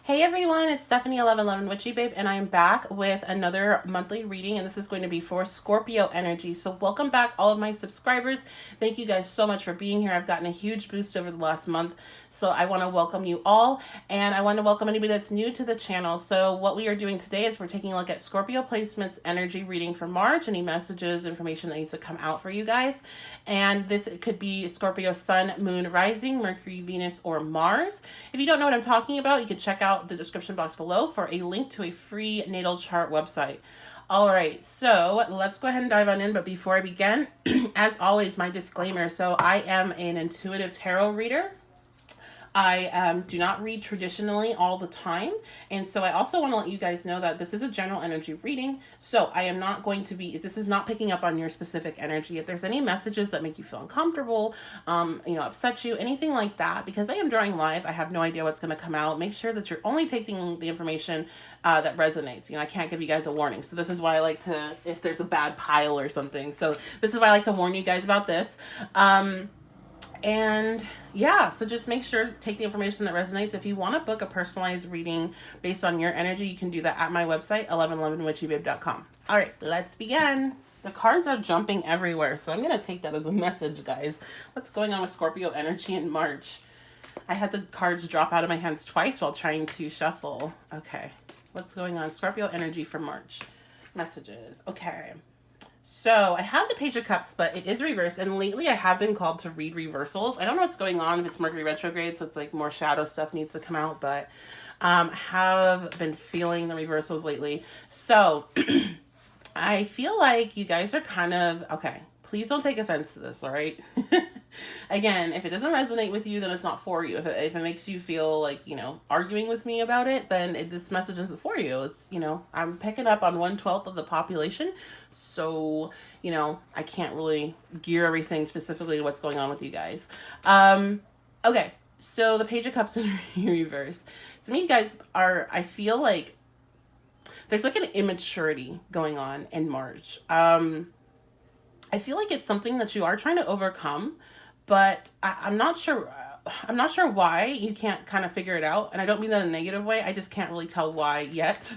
Hey everyone, it's Stephanie1111 Witchy Babe, and I'm back with another monthly reading, and this is going to be for Scorpio energy. So welcome back, all of my subscribers. Thank you guys so much for being here. I've gotten a huge boost over the last month, so I want to welcome you all, and I want to welcome anybody that's new to the channel. So what we are doing today is we're taking a look at Scorpio placements energy reading for March, any messages, information that needs to come out for you guys. And this could be Scorpio Sun, Moon, Rising, Mercury, Venus, or Mars. If you don't know what I'm talking about, you can check out the description box below for a link to a free natal chart website. All right, so let's go ahead and dive on in. But before I begin, as always, my disclaimer. So I am an intuitive tarot reader. I do not read traditionally all the time. And so I also want to let you guys know that this is a general energy reading. So I am not going to be, this is not picking up on your specific energy. If there's any messages that make you feel uncomfortable, upset you, anything like that, because I am drawing live, I have no idea what's going to come out. Make sure that you're only taking the information that resonates. I can't give you guys a warning. So this is why I like to, if there's a bad pile or something. So this is why I like to warn you guys about this. And yeah, so just make sure to take the information that resonates. If you want to book a personalized reading based on your energy, you can do that at my website, 1111witchybabe.com. All right, let's begin. The cards are jumping everywhere, so I'm going to take that as a message, guys. What's going on with Scorpio energy in March? I had the cards drop out of my hands twice while trying to shuffle. Okay, what's going on? Scorpio energy for March. Messages. Okay. So I have the Page of Cups, but it is reversed. And lately I have been called to read reversals. I don't know what's going on, if it's Mercury retrograde, so it's like more shadow stuff needs to come out. But have been feeling the reversals lately. So I feel like you guys are kind of, okay, please don't take offense to this, all right? Again, if it doesn't resonate with you, then it's not for you. If it makes you feel like, arguing with me about it, then this message isn't for you. It's, I'm picking up on 1/12 of the population. So, I can't really gear everything specifically to what's going on with you guys. Okay, so the Page of Cups in reverse. Some of you guys are, I feel like, there's like an immaturity going on in March. I feel like it's something that you are trying to overcome, but I'm not sure. I'm not sure why you can't kind of figure it out. And I don't mean that in a negative way. I just can't really tell why yet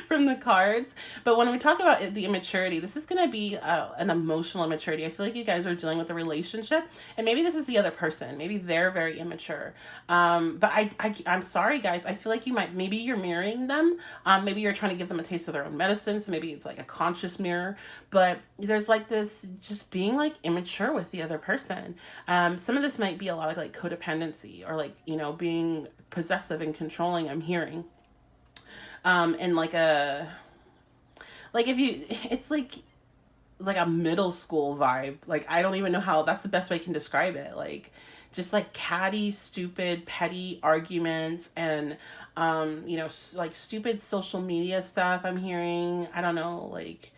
from the cards. But when we talk about the immaturity, this is going to be an emotional immaturity. I feel like you guys are dealing with a relationship, and maybe this is the other person. Maybe they're very immature. But I'm sorry, guys. I feel like maybe you're mirroring them. Maybe you're trying to give them a taste of their own medicine. So maybe it's like a conscious mirror. But there's like this just being like immature with the other person. Some of this might be a lot of like codependency or like, being possessive and controlling, I'm hearing. And like it's like a middle school vibe. Like, I don't even know how, that's the best way I can describe it. Like, just like catty, stupid, petty arguments and, like stupid social media stuff I'm hearing. I don't know, like,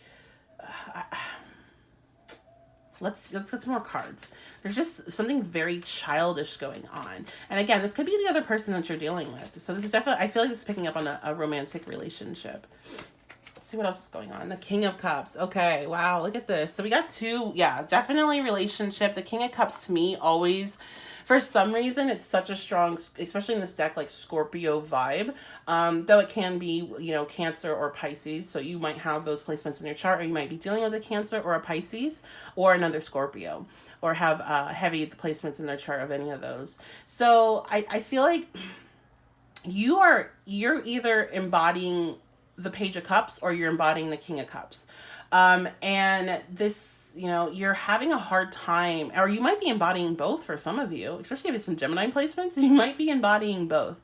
let's get some more cards. There's just something very childish going on. And again, this could be the other person that you're dealing with. So this is definitely, I feel like this is picking up on a romantic relationship. Let's see what else is going on. The King of Cups. Okay, wow, look at this. So we got two, yeah, definitely relationship. The King of Cups to me always, for some reason, it's such a strong, especially in this deck, like Scorpio vibe. Though it can be, Cancer or Pisces. So you might have those placements in your chart, or you might be dealing with a Cancer or a Pisces or another Scorpio, or have heavy placements in their chart of any of those. So I feel like you're either embodying the Page of Cups or you're embodying the King of Cups. And this, you're having a hard time, or you might be embodying both for some of you, especially if it's some Gemini placements, you might be embodying both.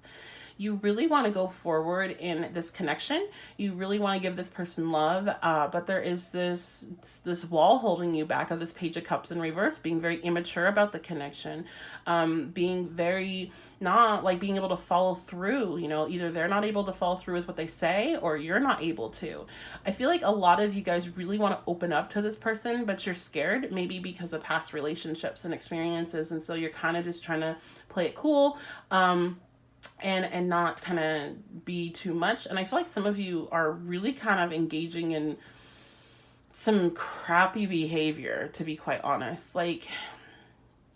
You really want to go forward in this connection. You really want to give this person love, but there is this wall holding you back of this Page of Cups in reverse, being very immature about the connection, being very not like being able to follow through. Either they're not able to follow through with what they say, or you're not able to. I feel like a lot of you guys really want to open up to this person, but you're scared, maybe because of past relationships and experiences, and so you're kind of just trying to play it cool. And not kind of be too much. And I feel like some of you are really kind of engaging in some crappy behavior, to be quite honest. Like,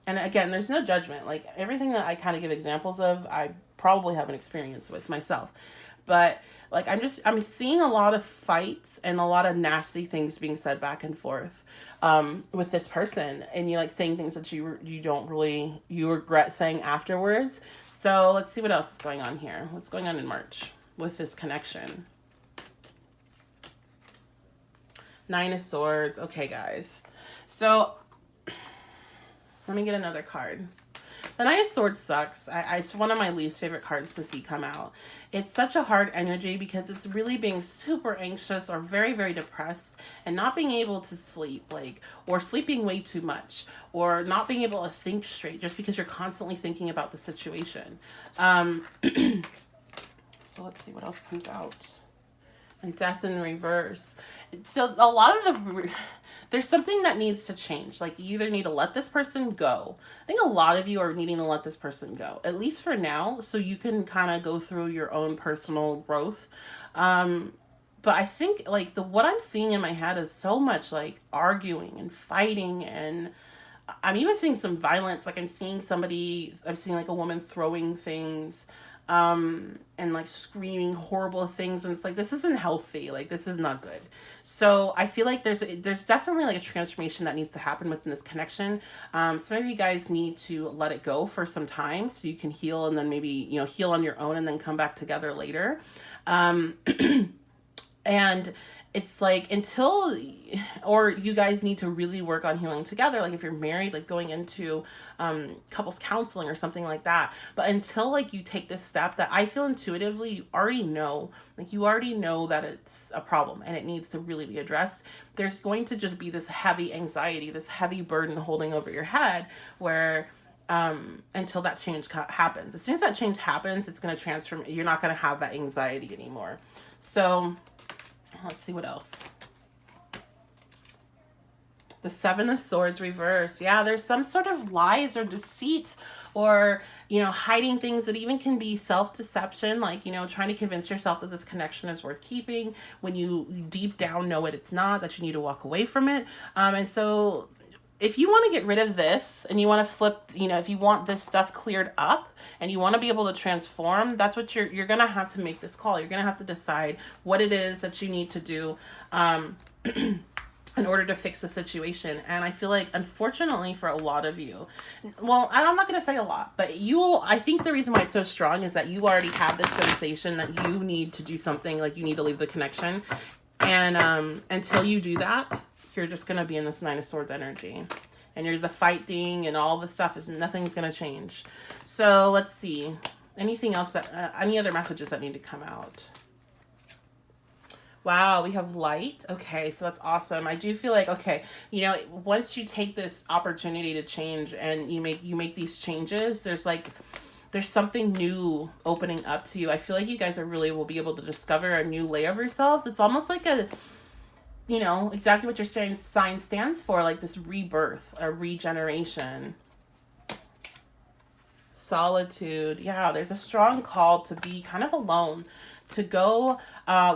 and again, there's no judgment. Like, everything that I kind of give examples of, I probably have an experience with myself. But like, I'm seeing a lot of fights and a lot of nasty things being said back and forth with this person, and you like saying things that you regret saying afterwards. So let's see what else is going on here. What's going on in March with this connection? Nine of Swords. Okay, guys. So let me get another card. The Nine of Swords sucks. It's one of my least favorite cards to see come out. It's such a hard energy because it's really being super anxious or very, very depressed and not being able to sleep, like, or sleeping way too much, or not being able to think straight just because you're constantly thinking about the situation. So let's see what else comes out. And Death in reverse. So a lot of there's something that needs to change. Like, you either need to let this person go. I think a lot of you are needing to let this person go, at least for now, so you can kind of go through your own personal growth. But I think like what I'm seeing in my head is so much like arguing and fighting, and I'm even seeing some violence. Like I'm seeing like a woman throwing things, and like screaming horrible things, and it's like, this isn't healthy. Like, this is not good. So I feel like there's definitely like a transformation that needs to happen within this connection. Some of you guys need to let it go for some time so you can heal, and then maybe, you know, heal on your own and then come back together later. And it's like or you guys need to really work on healing together. Like if you're married, like going into couples counseling or something like that. But until like you take this step that I feel intuitively you already know that it's a problem and it needs to really be addressed, there's going to just be this heavy anxiety, this heavy burden holding over your head where until that change happens. As soon as that change happens, it's going to transform. You're not going to have that anxiety anymore. So let's see what else. The Seven of Swords reversed. Yeah, there's some sort of lies or deceit or, you know, hiding things that even can be self-deception, like, you know, trying to convince yourself that this connection is worth keeping when you deep down know it's not, that you need to walk away from it. And so if you want to get rid of this and you want to flip, you know, if you want this stuff cleared up and you want to be able to transform, that's what you're going to have to make this call. You're going to have to decide what it is that you need to do in order to fix the situation. And I feel like, unfortunately for a lot of you, well, I'm not going to say a lot, but I think the reason why it's so strong is that you already have this sensation that you need to do something, like you need to leave the connection. And until you do that, you're just going to be in this Nine of Swords energy, and you're the fighting and all this stuff nothing's going to change. So let's see. Anything else any other messages that need to come out? Wow, we have light. Okay, so that's awesome. I do feel like, okay, you know, once you take this opportunity to change and you make these changes, there's something new opening up to you. I feel like you guys will be able to discover a new layer of yourselves. It's almost like you know, exactly what your sign stands for, like this rebirth, a regeneration. Solitude. Yeah, there's a strong call to be kind of alone, to go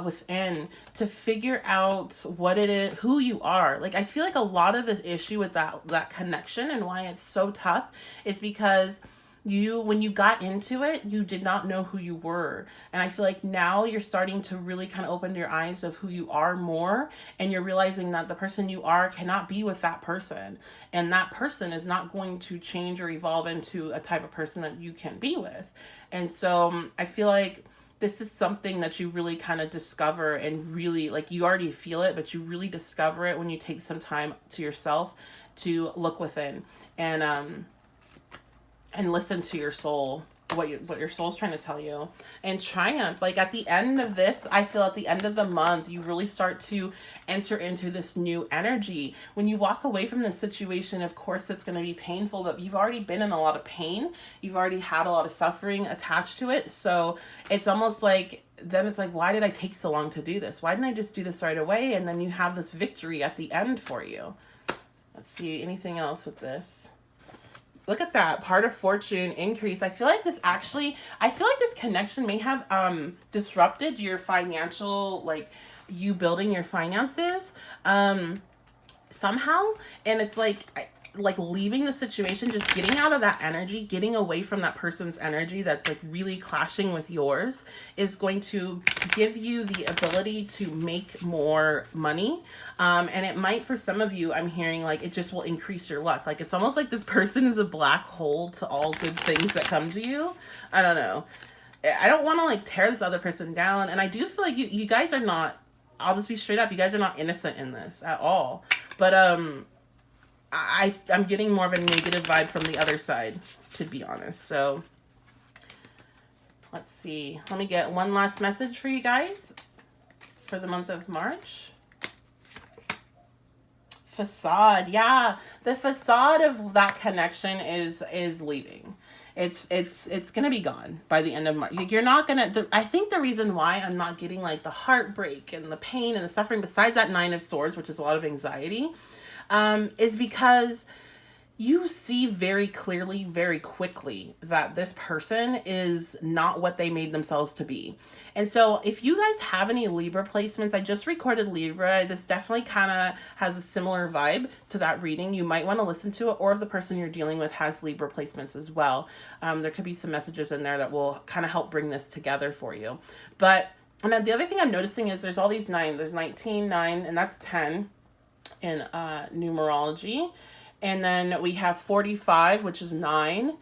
within, to figure out what it is, who you are. Like, I feel like a lot of this issue with that connection and why it's so tough is because when you got into it, you did not know who you were. And I feel like now you're starting to really kind of open your eyes of who you are more. And you're realizing that the person you are cannot be with that person. And that person is not going to change or evolve into a type of person that you can be with. And so I feel like this is something that you really kind of discover, and really, like, you already feel it, but you really discover it when you take some time to yourself to look within and listen to your soul, what your soul's trying to tell you, and triumph. Like at the end of this, I feel at the end of the month, you really start to enter into this new energy. When you walk away from this situation, of course, it's going to be painful, but you've already been in a lot of pain. You've already had a lot of suffering attached to it. So it's almost like, then it's like, why did I take so long to do this? Why didn't I just do this right away? And then you have this victory at the end for you. Let's see, anything else with this? Look at that, part of fortune increase. I feel like this connection may have disrupted your financial, like you building your finances somehow. And it's like, like leaving the situation, just getting out of that energy, getting away from that person's energy that's like really clashing with yours, is going to give you the ability to make more money. And it might, for some of you, I'm hearing like it just will increase your luck. Like it's almost like this person is a black hole to all good things that come to you. I don't know. I don't want to like tear this other person down. And I do feel like you guys are not, I'll just be straight up, you guys are not innocent in this at all. But I'm getting more of a negative vibe from the other side, to be honest. So let's see. Let me get one last message for you guys for the month of March. Facade. Yeah, the facade of that connection is leaving. It's gonna be gone by the end of March. You're not gonna. I think the reason why I'm not getting like the heartbreak and the pain and the suffering, besides that Nine of Swords, which is a lot of anxiety, is because you see very clearly, very quickly that this person is not what they made themselves to be. And so if you guys have any Libra placements, I just recorded Libra. This definitely kind of has a similar vibe to that reading. You might want to listen to it, or if the person you're dealing with has Libra placements as well. There could be some messages in there that will kind of help bring this together for you. But, and then the other thing I'm noticing is there's all these 9. There's 19, 9, and that's 10 in numerology. And then we have 45, which is 9.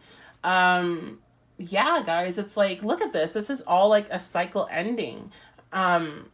Yeah, guys, it's like, look at this. This is all like a cycle ending. The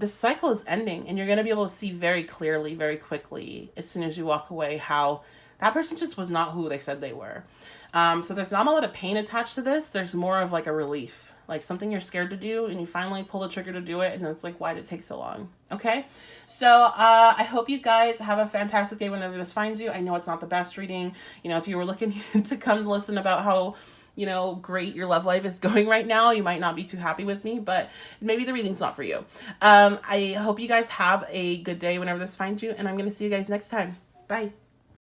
cycle is ending, and you're going to be able to see very clearly, very quickly, as soon as you walk away, how that person just was not who they said they were. So there's not a lot of pain attached to this. There's more of like a relief, like something you're scared to do, and you finally pull the trigger to do it, and it's like, why did it take so long? Okay, so I hope you guys have a fantastic day whenever this finds you. I know it's not the best reading. You know, if you were looking to come listen about how, you know, great your love life is going right now, you might not be too happy with me, but maybe the reading's not for you. I hope you guys have a good day whenever this finds you, and I'm going to see you guys next time. Bye.